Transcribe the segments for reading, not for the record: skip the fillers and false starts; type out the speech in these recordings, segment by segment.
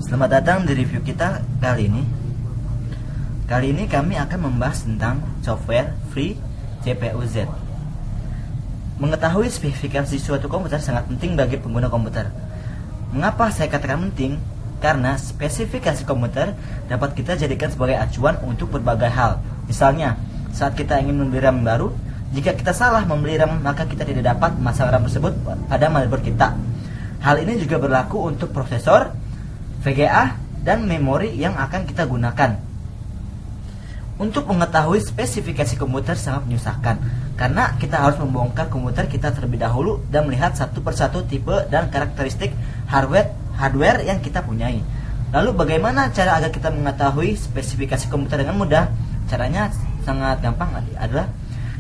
Selamat datang di review kita kali ini. Kali ini kami akan membahas tentang software free CPU-Z. Mengetahui spesifikasi suatu komputer sangat penting bagi pengguna komputer. Mengapa saya katakan penting? Karena spesifikasi komputer dapat kita jadikan sebagai acuan untuk berbagai hal. Misalnya, saat kita ingin membeli RAM baru, jika kita salah membeli RAM, maka kita tidak dapat memasang RAM tersebut pada motherboard kita. Hal ini juga berlaku untuk prosesor, VGA, dan memori yang akan kita gunakan. Untuk mengetahui spesifikasi komputer sangat menyusahkan, karena kita harus membongkar komputer kita terlebih dahulu dan melihat satu persatu tipe dan karakteristik hardware yang kita punyai. Lalu bagaimana cara agar kita mengetahui spesifikasi komputer dengan mudah? Caranya sangat gampang, adalah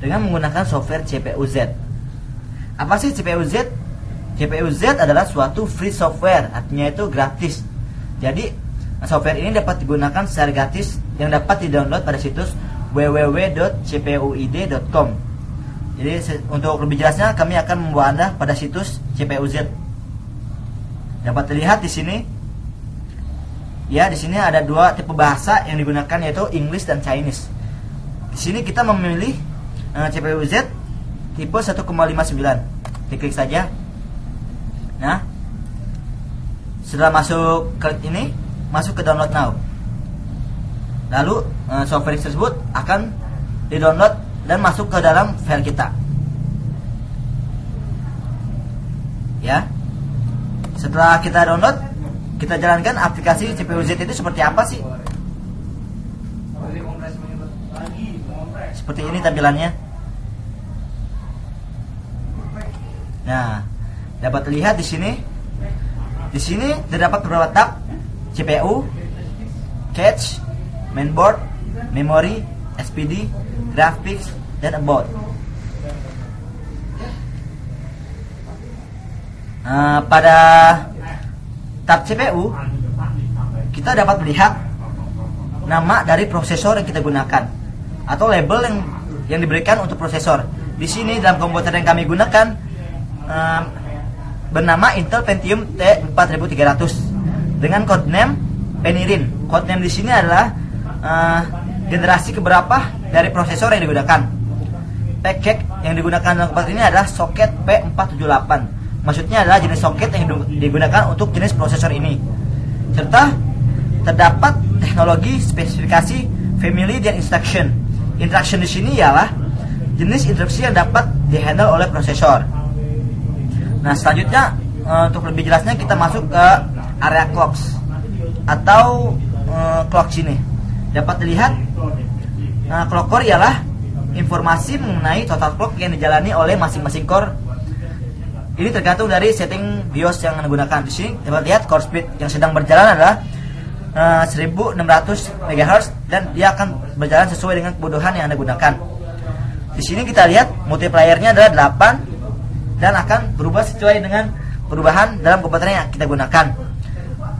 dengan menggunakan software CPU-Z. Apa sih CPU-Z? CPU-Z adalah suatu free software, artinya itu gratis. Jadi software ini dapat digunakan secara gratis yang dapat di-download pada situs www.cpuid.com. Jadi untuk lebih jelasnya kami akan membawa Anda pada situs CPU-Z. Dapat dilihat di sini. Ya, di sini ada dua tipe bahasa yang digunakan, yaitu English dan Chinese. Di sini kita memilih CPU-Z tipe 1,59. Diklik saja. Nah, setelah masuk ke ini, masuk ke download now. Lalu software tersebut akan di-download dan masuk ke dalam file kita. Ya. Setelah kita download, kita jalankan aplikasi CPU-Z itu seperti apa sih? Seperti ini tampilannya. Nah, dapat dilihat di sini. Di sini terdapat beberapa tab: CPU, cache, mainboard, memory, SPD, graphics, dan about. Pada tab CPU, kita dapat melihat nama dari prosesor yang kita gunakan atau label yang diberikan untuk prosesor. Di sini dalam komputer yang kami gunakan bernama Intel Pentium T4300 dengan codename Penirin. Codename di sini adalah generasi keberapa dari prosesor yang digunakan. Packet yang digunakan dalam komputer ini adalah soket P478. Maksudnya adalah jenis soket yang digunakan untuk jenis prosesor ini. Serta terdapat teknologi spesifikasi family dan instruction. Instruction di sini ialah jenis instruksi yang dapat dihandle oleh prosesor. Nah, selanjutnya untuk lebih jelasnya kita masuk ke area clocks atau clock sini. Dapat dilihat clock core ialah informasi mengenai total clock yang dijalani oleh masing-masing core. Ini tergantung dari setting BIOS yang Anda gunakan. Di sini dapat lihat core speed yang sedang berjalan adalah 1600 MHz dan dia akan berjalan sesuai dengan kebutuhan yang Anda gunakan. Di sini kita lihat multiplayernya adalah 8 dan akan berubah sesuai dengan perubahan dalam komputer yang kita gunakan.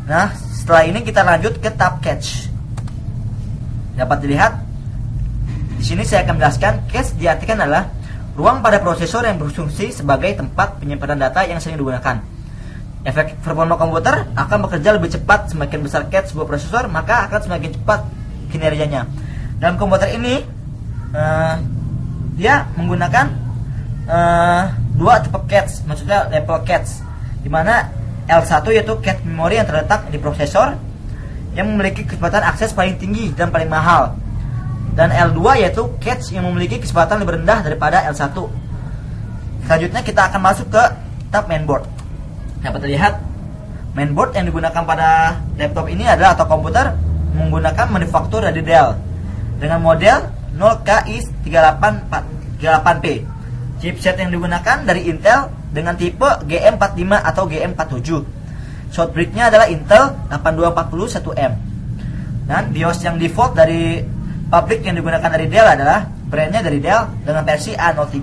Nah, setelah ini kita lanjut ke tab cache. Dapat dilihat di sini saya akan menjelaskan cache diartikan adalah ruang pada prosesor yang berfungsi sebagai tempat penyimpanan data yang sering digunakan. Efek performa komputer akan bekerja lebih cepat semakin besar cache sebuah prosesor, maka akan semakin cepat kinerjanya. Dalam komputer ini dia menggunakan dua tipe cache, maksudnya level cache, di mana L1 yaitu cache memori yang terletak di prosesor yang memiliki kecepatan akses paling tinggi dan paling mahal, dan L2 yaitu cache yang memiliki kecepatan lebih rendah daripada L1. Selanjutnya kita akan masuk ke tab mainboard. Dapat terlihat mainboard yang digunakan pada laptop ini adalah atau komputer menggunakan manufaktur dari Dell dengan model 0KI38P. Chipset yang digunakan dari Intel dengan tipe GM45 atau GM47. Shortbreadnya adalah Intel 8241M. Dan BIOS yang default dari pabrik yang digunakan dari Dell adalah brandnya dari Dell dengan versi A03.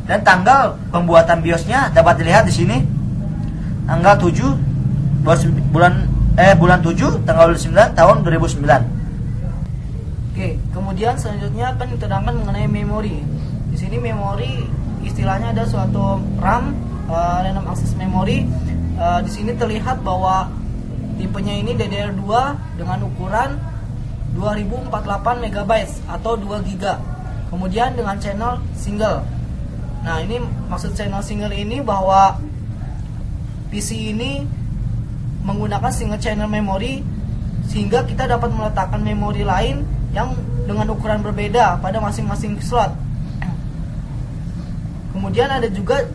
Dan tanggal pembuatan BIOSnya dapat dilihat di sini. Tanggal 7 bulan 7 tanggal 9 tahun 2009. Oke, kemudian selanjutnya akan diterangkan mengenai memori. Di sini memori istilahnya ada suatu RAM, random access memory. Di sini terlihat bahwa tipenya ini DDR2 dengan ukuran 2048 MB atau 2 GB. Kemudian dengan channel single. Nah, ini maksud channel single ini bahwa PC ini menggunakan single channel memory, sehingga kita dapat meletakkan memori lain yang dengan ukuran berbeda pada masing-masing slot. Kemudian ada juga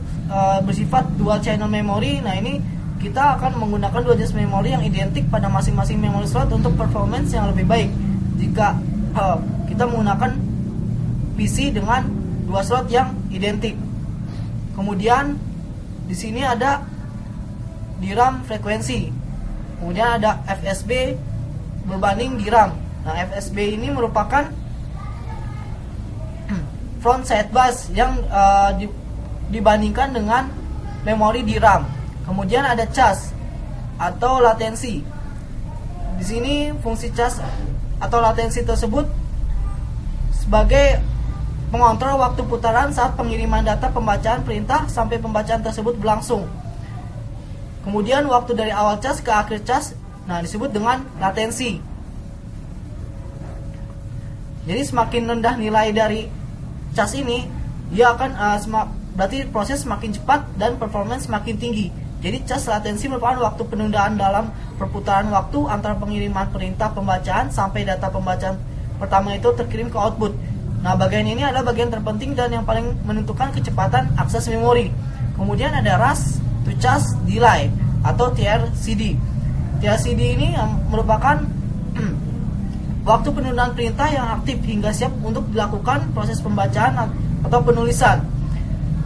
bersifat dual channel memory. Nah, ini kita akan menggunakan dua jenis memori yang identik pada masing-masing memory slot untuk performance yang lebih baik jika kita menggunakan PC dengan dua slot yang identik. Kemudian di sini ada DRAM frekuensi. Kemudian ada FSB berbanding DRAM. Nah, FSB ini merupakan front side bus yang dibandingkan dengan memori DRAM. Kemudian ada cas atau latensi. Di sini fungsi cas atau latensi tersebut sebagai pengontrol waktu putaran saat pengiriman data pembacaan perintah sampai pembacaan tersebut berlangsung. Kemudian waktu dari awal cas ke akhir cas, nah disebut dengan latensi. Jadi semakin rendah nilai dari cas ini, dia akan berarti proses semakin cepat dan performance semakin tinggi. Jadi cas latensi merupakan waktu penundaan dalam perputaran waktu antara pengiriman perintah pembacaan sampai data pembacaan pertama itu terkirim ke output. Nah, bagian ini adalah bagian terpenting dan yang paling menentukan kecepatan akses memori. Kemudian ada rush to charge delay atau TRCD. TRCD ini merupakan waktu penundaan perintah yang aktif hingga siap untuk dilakukan proses pembacaan atau penulisan.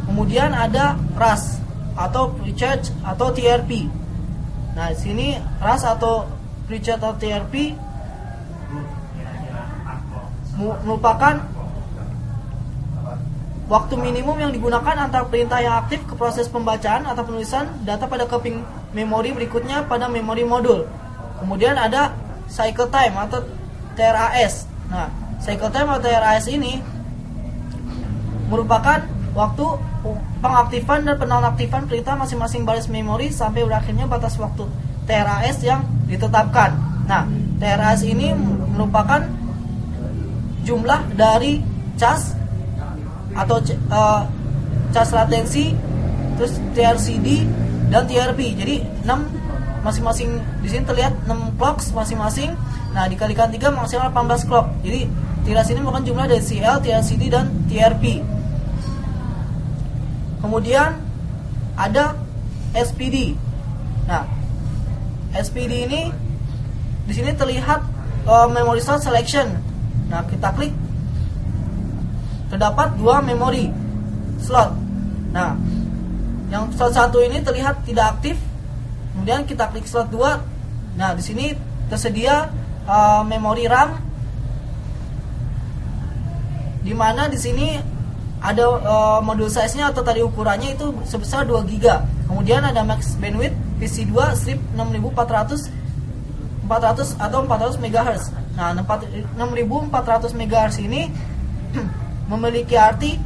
Kemudian ada rush atau pre-charge atau TRP. Nah, di sini rush atau pre-charge atau TRP merupakan waktu minimum yang digunakan antara perintah yang aktif ke proses pembacaan atau penulisan data pada keping memori berikutnya pada memori modul. Kemudian ada cycle time atau TRAS. Nah, cycle time atau TRAS ini merupakan waktu pengaktifan dan penonaktifan perintah masing-masing baris memori sampai berakhirnya batas waktu TRAS yang ditetapkan. Nah, TRAS ini merupakan jumlah dari cas atau cas latensi, terus TRCD dan TRP. Jadi 6 masing-masing di sini terlihat 6 clocks masing-masing. Nah, dikalikan 3 maksimal 18 clock. Jadi TRAS ini merupakan jumlah dari CL, TRCD dan TRP. Kemudian ada SPD. Nah, SPD ini di sini terlihat memory slot selection. Nah, kita klik, terdapat 2 memory slot. Nah, yang slot 1 ini terlihat tidak aktif. Kemudian kita klik slot 2. Nah, di sini tersedia memori RAM, di mana di sini ada modul size-nya atau tadi ukurannya itu sebesar 2 GB. Kemudian ada max bandwidth PC2 strip 6400 atau 400 MHz. Nah, 6400 MHz ini memiliki arti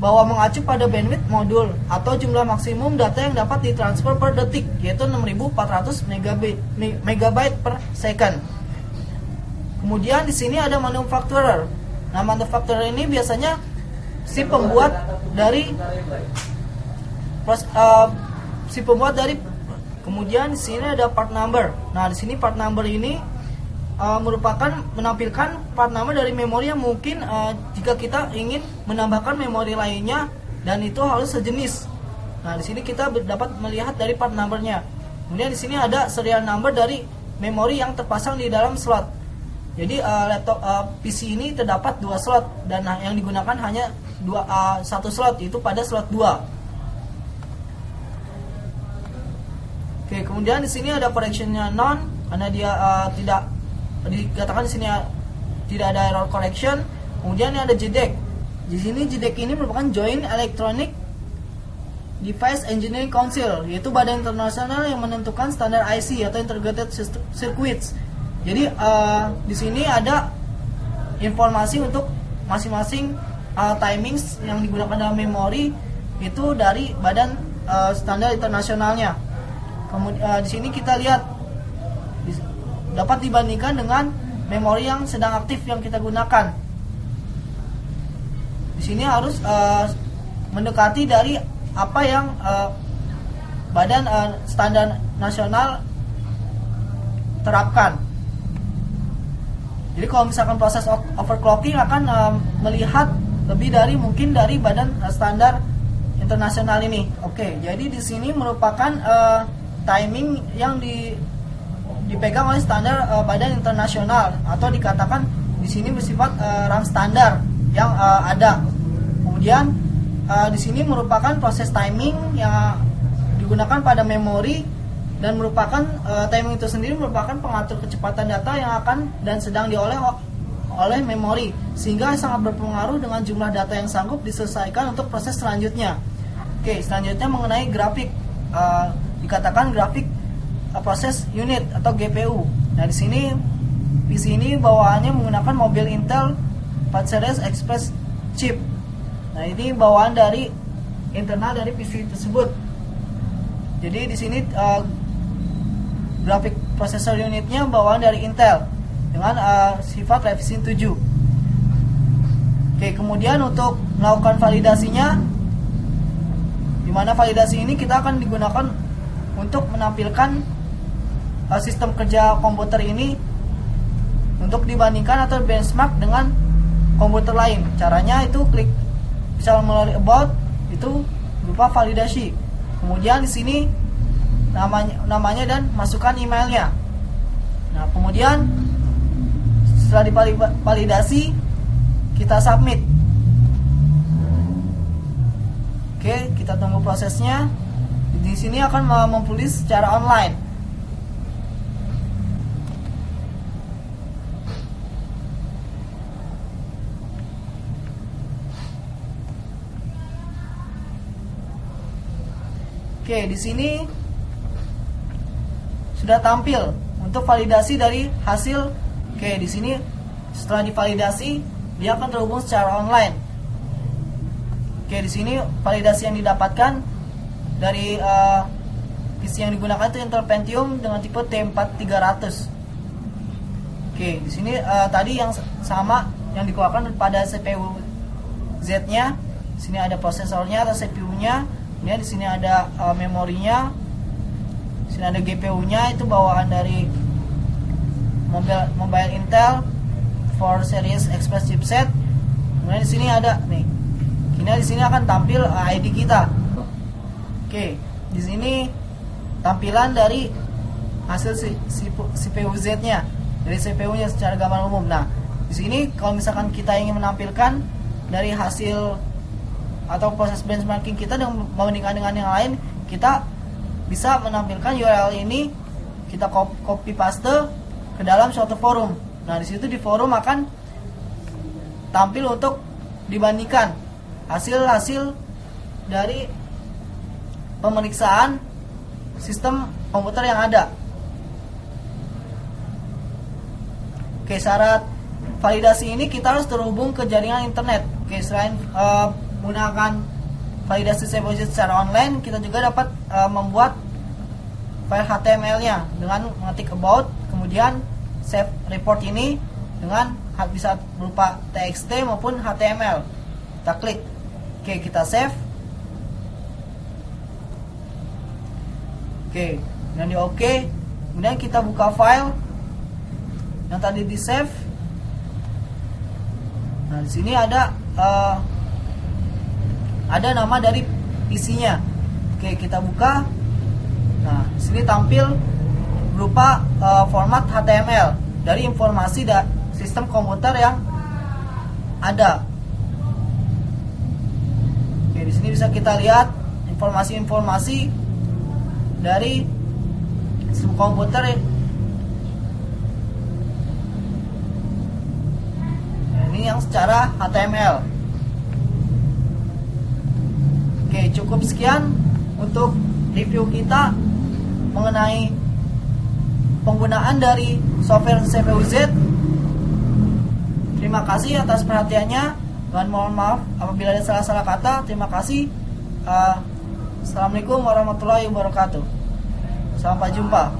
bahwa mengacu pada bandwidth modul atau jumlah maksimum data yang dapat ditransfer per detik, yaitu 6400 MB per second. Kemudian di sini ada manufacturer. Nah, manufacturer ini biasanya si pembuat dari kemudian di sini ada part number. Nah, di sini part number ini merupakan menampilkan part number dari memori yang mungkin jika kita ingin menambahkan memori lainnya dan itu harus sejenis. Nah, di sini kita dapat melihat dari part numbernya. Kemudian di sini ada serial number dari memori yang terpasang di dalam slot. Jadi laptop PC ini terdapat 2 slot dan yang digunakan hanya 1 slot, itu pada slot 2. Oke, kemudian di sini ada correctionnya none karena dia tidak dikatakan di sini tidak ada error correction. Kemudian ada JEDEC. Di sini JEDEC ini merupakan Joint Electronic Device Engineering Council, yaitu badan internasional yang menentukan standar IC atau Integrated Circuits. Jadi di sini ada informasi untuk masing-masing timings yang digunakan dalam memori itu dari badan standar internasionalnya. Kemudian di sini kita lihat dapat dibandingkan dengan memori yang sedang aktif yang kita gunakan. Di sini harus mendekati dari apa yang Badan Standar Nasional terapkan. Jadi kalau misalkan proses overclocking akan melihat lebih dari mungkin dari Badan Standar Internasional ini. Oke, jadi di sini merupakan timing yang dipegang oleh standar Badan Internasional, atau dikatakan di sini bersifat RAM standar yang ada. Kemudian di sini merupakan proses timing yang digunakan pada memori, dan merupakan timing itu sendiri merupakan pengatur kecepatan data yang akan dan sedang diolah oleh memori, sehingga sangat berpengaruh dengan jumlah data yang sanggup diselesaikan untuk proses selanjutnya. Oke, selanjutnya mengenai grafik, dikatakan grafik proses unit atau GPU. Nah, di sini PC ini bawaannya menggunakan mobil Intel 4 series Express chip. Nah, ini bawaan dari internal dari PC tersebut. Jadi di sini grafik prosesor unitnya bawaan dari Intel dengan sifat Ryzen 7. Oke, kemudian untuk melakukan validasinya, di mana validasi ini kita akan digunakan untuk menampilkan sistem kerja komputer ini untuk dibandingkan atau benchmark dengan komputer lain. Caranya itu klik bisa melalui about, itu berupa validasi. Kemudian di sini namanya dan masukkan emailnya. Nah, kemudian setelah divalidasi kita submit. Oke, kita tunggu prosesnya. Di sini akan mempublish secara online. Oke, di sini sudah tampil untuk validasi dari hasil. Oke, di sini setelah divalidasi dia akan terhubung secara online. Oke, di sini validasi yang didapatkan dari PC yang digunakan itu Intel Pentium dengan tipe T4300. Oke, di sini tadi yang sama yang dikeluarkan pada CPU Z-nya. Di sini ada prosesornya atau CPU-nya. Kemudian di sini ada memorinya. Di sini ada GPU-nya, itu bawaan dari mobile Intel 4 series Express chipset. Kemudian di sini ada nih. Di sini akan tampil ID kita. Oke, di sini tampilan dari hasil CPU Z-nya, dari CPU-nya secara gambar umum. Nah, di sini kalau misalkan kita ingin menampilkan dari hasil atau proses benchmarking kita dengan membandingkan dengan yang lain, kita bisa menampilkan URL ini, kita copy paste ke dalam suatu forum. Nah, di situ di forum akan tampil untuk dibandingkan hasil-hasil dari pemeriksaan sistem komputer yang ada. Oke, syarat validasi ini kita harus terhubung ke jaringan internet. Oke, selain menggunakan validasi CPU secara online, kita juga dapat membuat file HTML-nya dengan mengetik about, kemudian save report ini dengan bisa berupa TXT maupun HTML. Kita klik. Oke, kita save. Oke, dan di OK. Kemudian kita buka file yang tadi di save. Nah, di sini ada nama dari PC-nya. Oke, kita buka. Nah, di sini tampil berupa format HTML dari informasi sistem komputer yang ada. Oke, di sini bisa kita lihat informasi-informasi dari sistem komputer. Ini yang secara HTML. Oke, cukup sekian untuk review kita mengenai penggunaan dari software CPU Z. Terima kasih atas perhatiannya. Dan mohon maaf apabila ada salah-salah kata. Terima kasih. Assalamualaikum warahmatullahi wabarakatuh. Sampai jumpa.